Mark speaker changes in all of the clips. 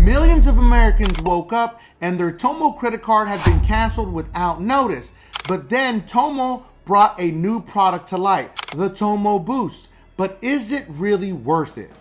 Speaker 1: Millions of Americans woke up and their Tomo credit card had been canceled without notice. But then Tomo brought a new product to light, the Tomo Boost. But is it really worth it?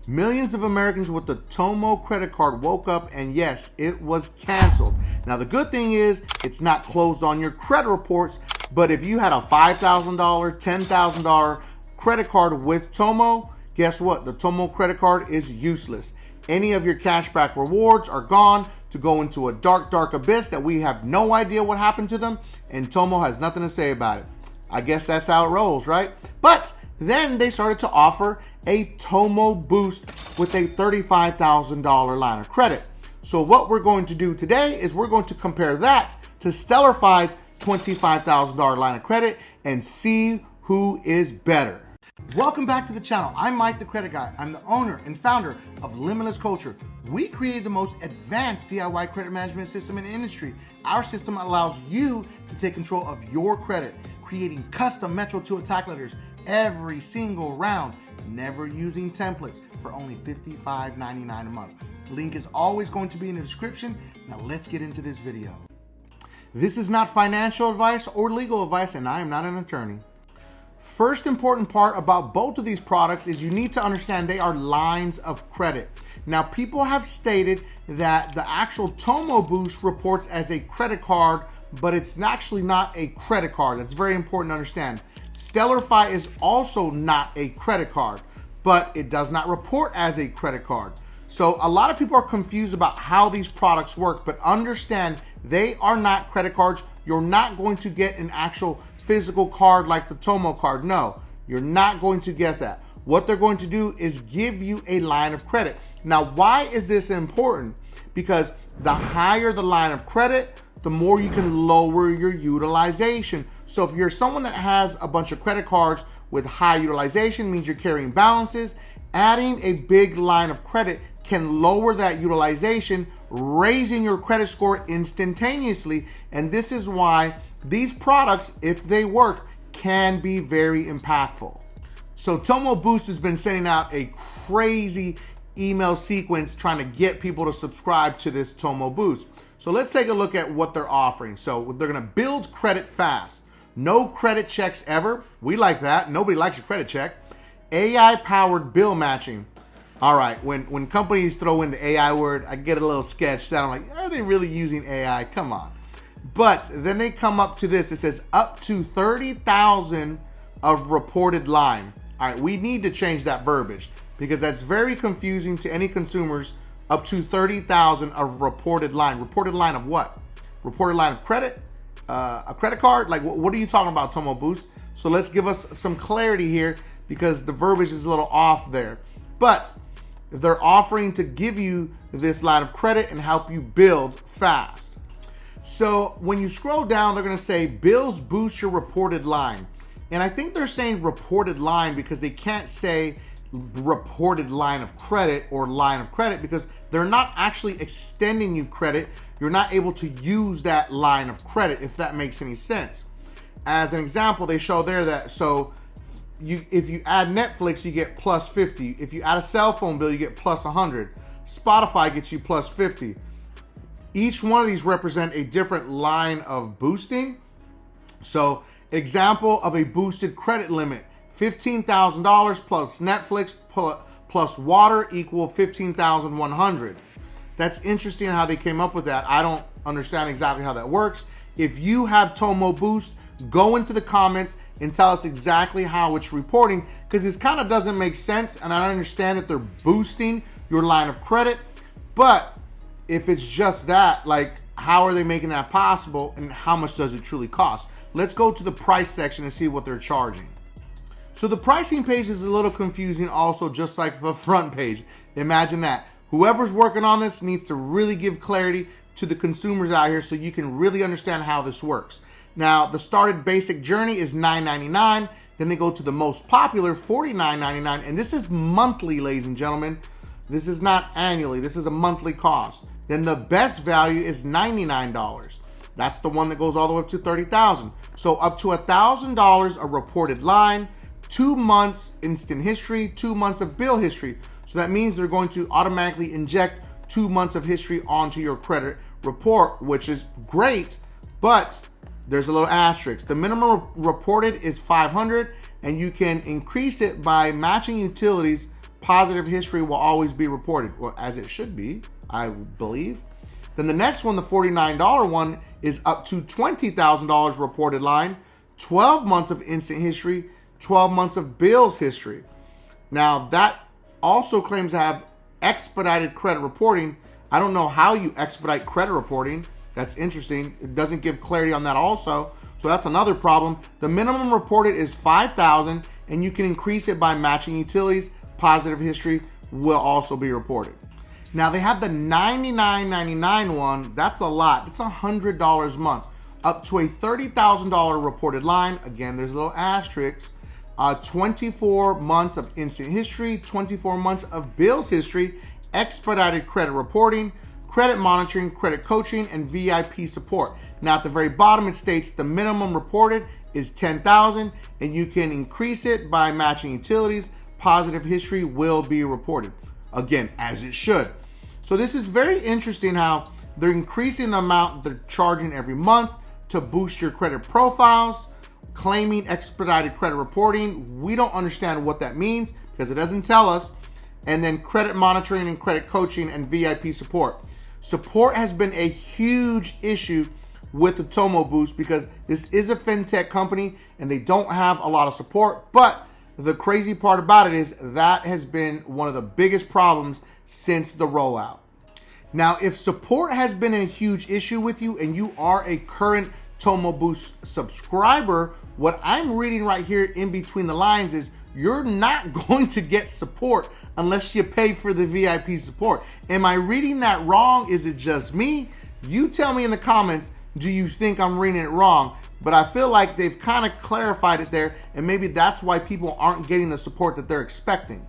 Speaker 1: Millions of Americans with the Tomo credit card woke up and yes, it was canceled. Now the good thing is it's not closed on your credit reports, but if you had a $5,000, $10,000 credit card with Tomo, guess what? The Tomo credit card is useless. Any of your cashback rewards are gone to go into a dark, dark abyss that we have no idea what happened to them, and Tomo has nothing to say about it. I guess that's how it rolls, right? But then they started to offer a Tomo Boost with a $35,000 line of credit. So what we're going to do today is we're going to compare that to Stellarfi's $25,000 line of credit and see who is better. Welcome back to the channel. I'm Mike the Credit Guy. I'm the owner and founder of Limitless Culture. We created the most advanced DIY credit management system in the industry. Our system allows you to take control of your credit, creating custom Metro 2 attack letters every single round, never using templates, for only $55.99 a month. Link is always going to be in the description. Now let's get into this video. This is not financial advice or legal advice, and I am not an attorney. First important part about both of these products is you need to understand they are lines of credit. Now people have stated that the actual Tomo Boost reports as a credit card, but it's actually not a credit card. That's very important to understand. Stellarfi is also not a credit card, but it does not report as a credit card. So a lot of people are confused about how these products work, but understand they are not credit cards. You're not going to get an actual physical card like the Tomo card. No, you're not going to get that. What they're going to do is give you a line of credit. Now, why is this important? Because the higher the line of credit, the more you can lower your utilization. So if you're someone that has a bunch of credit cards with high utilization, means you're carrying balances, adding a big line of credit can lower that utilization, raising your credit score instantaneously. And this is why these products, if they work, can be very impactful. So Tomo Boost has been sending out a crazy email sequence trying to get people to subscribe to this Tomo Boost. So let's take a look at what they're offering. So they're gonna build credit fast. No credit checks ever. We like that. Nobody likes your credit check. AI-powered bill matching. All right, when companies throw in the AI word, I get a little sketched out. I'm like, are they really using AI? Come on. But then they come up to this. It says up to 30,000 of reported line. All right, we need to change that verbiage because that's very confusing to any consumers. Up to 30,000 of reported line. Reported line of what? Reported line of credit? A credit card? Like, what are you talking about, Tomo Boost? So let's give us some clarity here because the verbiage is a little off there. But they're offering to give you this line of credit and help you build fast. So when you scroll down, they're gonna say bills boost your reported line. And I think they're saying reported line because they can't say reported line of credit or line of credit because they're not actually extending you credit. You're not able to use that line of credit, if that makes any sense. As an example, they show there that if you add Netflix, you get plus 50. If you add a cell phone bill, you get plus 100. Spotify gets you plus 50. Each one of these represent a different line of boosting. So example of a boosted credit limit, $15,000 plus Netflix plus water equal $15,100. That's interesting how they came up with that. I don't understand exactly how that works. If you have Tomo Boost, go into the comments and tell us exactly how it's reporting because this kind of doesn't make sense. And I understand that they're boosting your line of credit, but if it's just that, like, how are they making that possible and how much does it truly cost? Let's go to the price section and see what they're charging. So the pricing page is a little confusing also, just like the front page. Imagine that. Whoever's working on this needs to really give clarity to the consumers out here so you can really understand how this works. Now, the started basic journey is $9.99. Then they go to the most popular, $49.99. And this is monthly, ladies and gentlemen. This is not annually. This is a monthly cost. Then the best value is $99. That's the one that goes all the way up to $30,000. So up to $1,000 a reported line, 2 months instant history, 2 months of bill history. So that means they're going to automatically inject 2 months of history onto your credit report, which is great, but there's a little asterisk. The minimum reported is $500, and you can increase it by matching utilities. Positive history will always be reported, well, as it should be, I believe. Then the next one, the $49 one, is up to $20,000 reported line, 12 months of instant history, 12 months of bills history. Now that also claims to have expedited credit reporting. I don't know how you expedite credit reporting. That's interesting. It doesn't give clarity on that also. So that's another problem. The minimum reported is $5,000, and you can increase it by matching utilities. Positive history will also be reported. Now they have the $99.99 one. That's a lot. It's $100 a month. Up to a $30,000 reported line. Again, there's a little asterisk. 24 months of instant history, 24 months of bills history, expedited credit reporting, credit monitoring, credit coaching, and VIP support. Now at the very bottom it states the minimum reported is $10,000, and you can increase it by matching utilities. Positive history will be reported. Again, as it should. So this is very interesting how they're increasing the amount they're charging every month to boost your credit profiles, claiming expedited credit reporting. We don't understand what that means because it doesn't tell us. And then credit monitoring and credit coaching and VIP support. Support has been a huge issue with the Tomo Boost because this is a fintech company and they don't have a lot of support. But the crazy part about it is that has been one of the biggest problems since the rollout. Now, if support has been a huge issue with you and you are a current Tomo Boost subscriber, what I'm reading right here in between the lines is you're not going to get support unless you pay for the VIP support. Am I reading that wrong? Is it just me? You tell me in the comments, do you think I'm reading it wrong? But I feel like they've kind of clarified it there, and maybe that's why people aren't getting the support that they're expecting.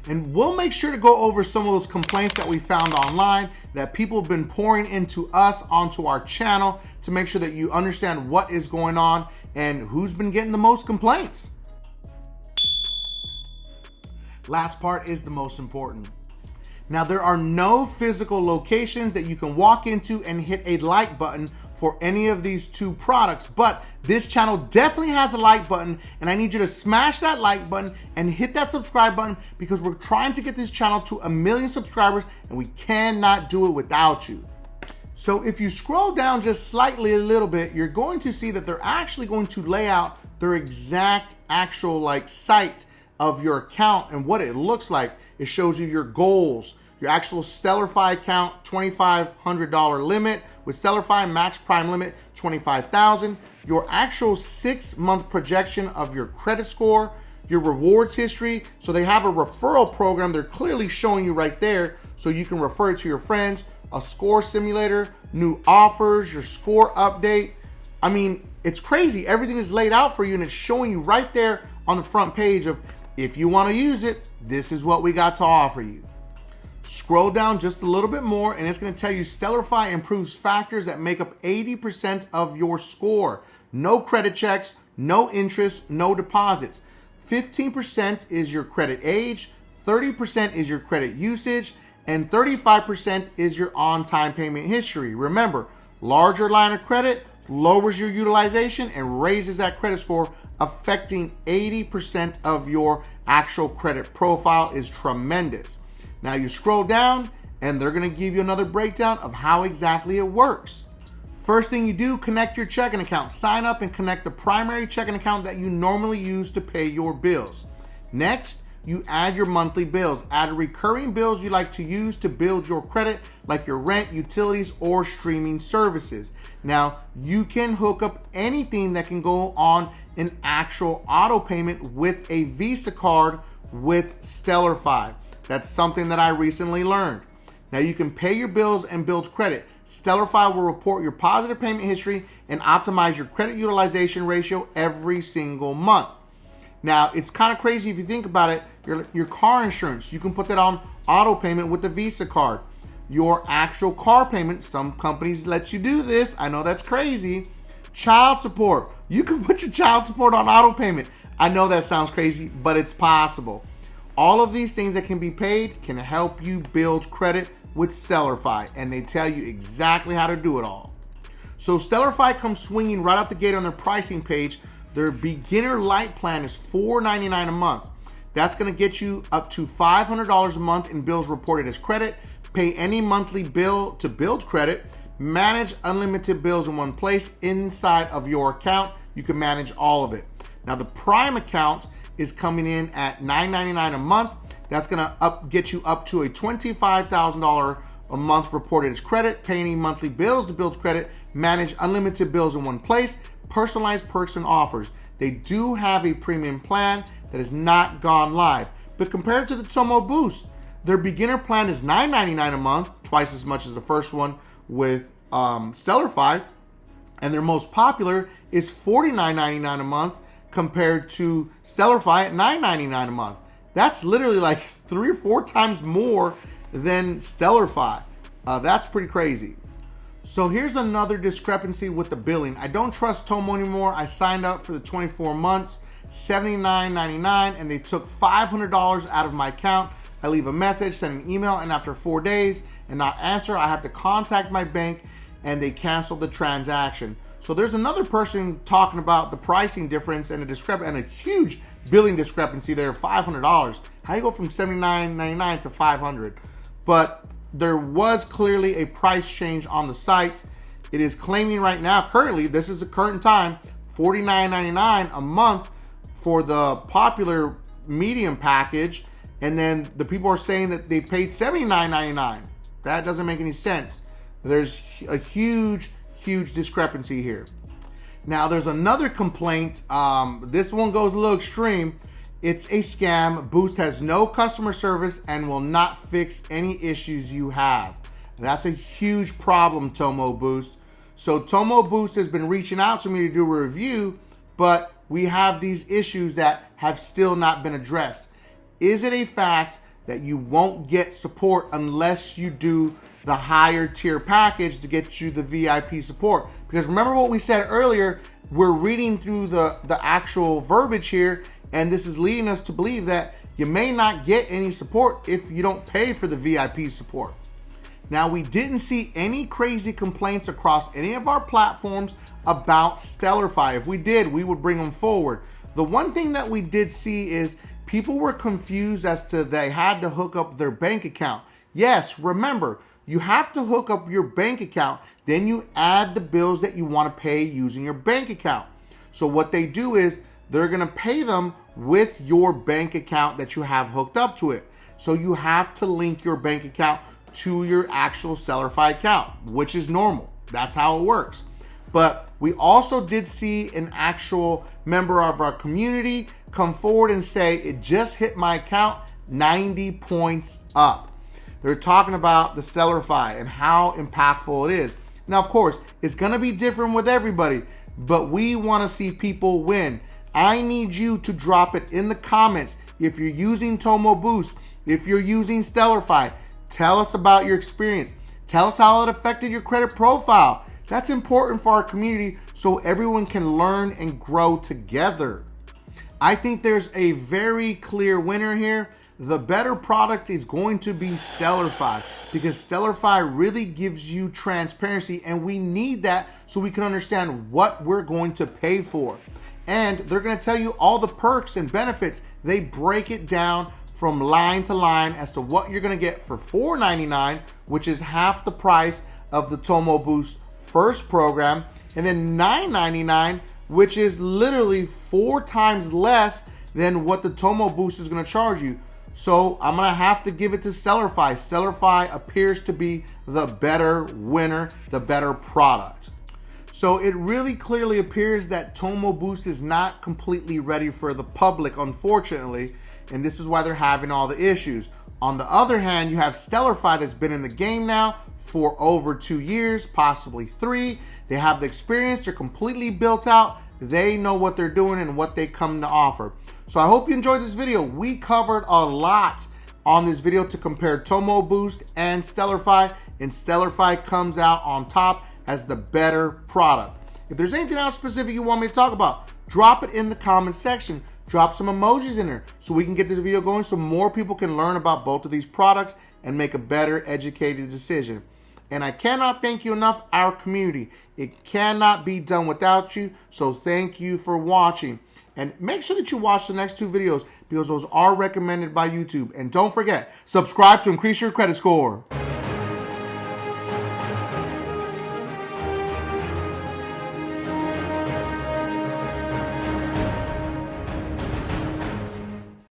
Speaker 1: And we'll make sure to go over some of those complaints that we found online that people have been pouring into us onto our channel to make sure that you understand what is going on and who's been getting the most complaints. Last part is the most important. Now, there are no physical locations that you can walk into and hit a like button for any of these two products, but this channel definitely has a like button, and I need you to smash that like button and hit that subscribe button because we're trying to get this channel to 1 million subscribers, and we cannot do it without you. So if you scroll down just slightly a little bit, you're going to see that they're actually going to lay out their exact actual like site of your account and what it looks like. It shows you your goals, your actual Stellarfi account, $2,500 limit with Stellarfi max prime limit, $25,000, your actual 6-month projection of your credit score, your rewards history. So they have a referral program. They're clearly showing you right there so you can refer it to your friends, a score simulator, new offers, your score update. I mean, it's crazy. Everything is laid out for you and it's showing you right there on the front page of if you want to use it, this is what we got to offer you. Scroll down just a little bit more and it's going to tell you Stellarfi improves factors that make up 80% of your score. No credit checks, no interest, no deposits. 15% is your credit age, 30% is your credit usage, and 35% is your on-time payment history. Remember, larger line of credit lowers your utilization and raises that credit score, affecting 80% of your actual credit profile. Is tremendous. Now you scroll down and they're going to give you another breakdown of how exactly it works. First thing you do, connect your checking account. Sign up and connect the primary checking account that you normally use to pay your bills. Next, you add your monthly bills. Add recurring bills you like to use to build your credit, like your rent, utilities, or streaming services. Now, you can hook up anything that can go on an actual auto payment with a Visa card with Stellarfi. That's something that I recently learned. Now you can pay your bills and build credit. Stellarfi will report your positive payment history and optimize your credit utilization ratio every single month. Now it's kind of crazy if you think about it. Your car insurance, you can put that on auto payment with the Visa card. Your actual car payment, some companies let you do this. I know that's crazy. Child support. You can put your child support on auto payment. I know that sounds crazy, but it's possible. All of these things that can be paid can help you build credit with Stellarfi, and they tell you exactly how to do it all. So Stellarfi comes swinging right out the gate on their pricing page. Their beginner light plan is $4.99 a month. That's going to get you up to $500 a month in bills reported as credit, pay any monthly bill to build credit, manage unlimited bills in one place inside of your account. You can manage all of it. Now the Prime account is coming in at $9.99 a month. That's going to get you up to a $25,000 a month reported as credit, pay any monthly bills to build credit, manage unlimited bills in one place, personalized perks and offers. They do have a premium plan that has not gone live, but compared to the Tomo Boost, their beginner plan is $9.99 a month, twice as much as the first one with Stellarfi, and their most popular is $49.99 a month compared to Stellarfi at $9.99 a month. That's literally like 3 or 4 times more than Stellarfi. That's pretty crazy. So here's another discrepancy with the billing. I don't trust Tomo anymore. I signed up for the 24 months, $79.99, and they took $500 out of my account. I leave a message, send an email, and after 4 days and not answer, I have to contact my bank and they cancel the transaction. So there's another person talking about the pricing difference and a huge billing discrepancy there of $500. How you go from $79.99 to $500? But there was clearly a price change on the site. It is claiming right now, currently, this is the current time, $49.99 a month for the popular medium package. And then the people are saying that they paid $79.99. That doesn't make any sense. There's a huge discrepancy here. Now there's another complaint. This one goes a little extreme. It's a scam. Boost has no customer service and will not fix any issues you have. That's a huge problem, Tomo Boost. So Tomo Boost has been reaching out to me to do a review, but we have these issues that have still not been addressed. Is it a fact that you won't get support unless you do the higher tier package to get you the VIP support? Because remember what we said earlier, we're reading through the actual verbiage here, and this is leading us to believe that you may not get any support if you don't pay for the VIP support. Now, we didn't see any crazy complaints across any of our platforms about Stellarfi. If we did, we would bring them forward. The one thing that we did see is people were confused as to they had to hook up their bank account. Yes, remember, you have to hook up your bank account, then you add the bills that you want to pay using your bank account. So what they do is they're going to pay them with your bank account that you have hooked up to it. So you have to link your bank account to your actual Stellarfi account, which is normal. That's how it works. But we also did see an actual member of our community come forward and say, it just hit my account 90 points up. They're talking about the Stellarfi and how impactful it is. Now, of course, it's going to be different with everybody, but we want to see people win. I need you to drop it in the comments. If you're using Tomo Boost, if you're using Stellarfi, tell us about your experience. Tell us how it affected your credit profile. That's important for our community so everyone can learn and grow together. I think there's a very clear winner here. The better product is going to be Stellarfi, because Stellarfi really gives you transparency, and we need that so we can understand what we're going to pay for. And they're going to tell you all the perks and benefits. They break it down from line to line as to what you're going to get for $4.99, which is half the price of the Tomo Boost first program, and then $9.99, which is literally 4 times less than what the Tomo Boost is going to charge you. So I'm going to have to give it to Stellarfi. Stellarfi appears to be the better winner, the better product. So it really clearly appears that Tomo Boost is not completely ready for the public, unfortunately, and this is why they're having all the issues. On the other hand, you have Stellarfi that's been in the game now for over 2 years, possibly 3. They have the experience, they're completely built out, they know what they're doing and what they come to offer. So I hope you enjoyed this video. We covered a lot on this video to compare Tomo Boost and Stellarfi, and Stellarfi comes out on top as the better product. If there's anything else specific you want me to talk about, drop it in the comment section. Drop some emojis in there so we can get this video going so more people can learn about both of these products and make a better educated decision. And I cannot thank you enough, our community. It cannot be done without you, so thank you for watching. And make sure that you watch the next 2 videos because those are recommended by YouTube. And don't forget, subscribe to increase your credit score.